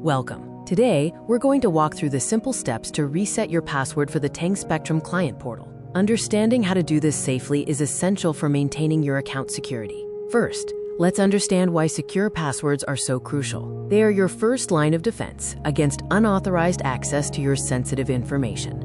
Welcome. Today, we're going to walk through the simple steps to reset your password for the TenG Spectrum client portal. Understanding how to do this safely is essential for maintaining your account security. First, let's understand why secure passwords are so crucial. They are your first line of defense against unauthorized access to your sensitive information.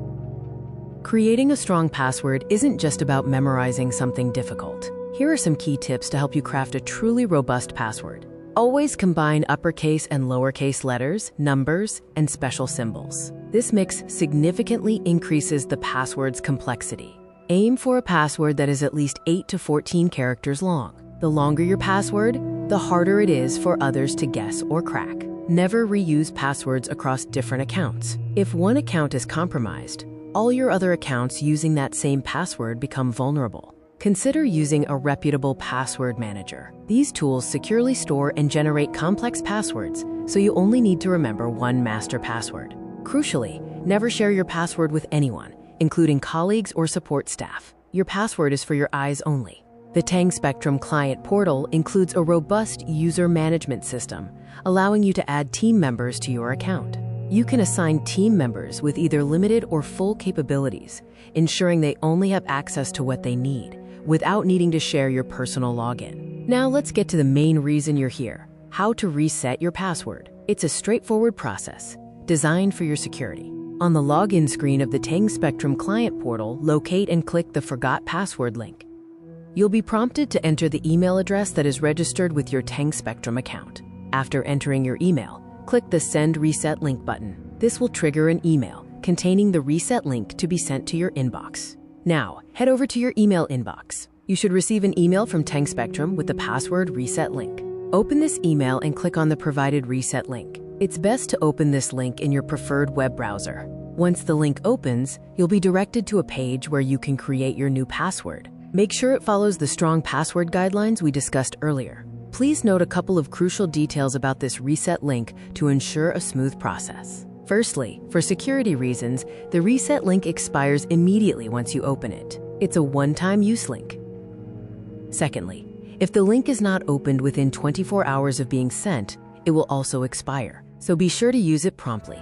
Creating a strong password isn't just about memorizing something difficult. Here are some key tips to help you craft a truly robust password. Always combine uppercase and lowercase letters, numbers, and special symbols. This mix significantly increases the password's complexity. Aim for a password that is at least 8 to 14 characters long. The longer your password, the harder it is for others to guess or crack. Never reuse passwords across different accounts. If one account is compromised, all your other accounts using that same password become vulnerable. Consider using a reputable password manager. These tools securely store and generate complex passwords, so you only need to remember one master password. Crucially, never share your password with anyone, including colleagues or support staff. Your password is for your eyes only. The TenG Spectrum client portal includes a robust user management system, allowing you to add team members to your account. You can assign team members with either limited or full capabilities, ensuring they only have access to what they need, without needing to share your personal login. Now let's get to the main reason you're here: how to reset your password. It's a straightforward process, designed for your security. On the login screen of the TenG Spectrum client portal, locate and click the Forgot Password link. You'll be prompted to enter the email address that is registered with your TenG Spectrum account. After entering your email, click the Send Reset Link button. This will trigger an email containing the reset link to be sent to your inbox. Now, head over to your email inbox. You should receive an email from TenG Spectrum with the password reset link. Open this email and click on the provided reset link. It's best to open this link in your preferred web browser. Once the link opens, you'll be directed to a page where you can create your new password. Make sure it follows the strong password guidelines we discussed earlier. Please note a couple of crucial details about this reset link to ensure a smooth process. Firstly, for security reasons, the reset link expires immediately once you open it. It's a one-time use link. Secondly, if the link is not opened within 24 hours of being sent, it will also expire, so be sure to use it promptly.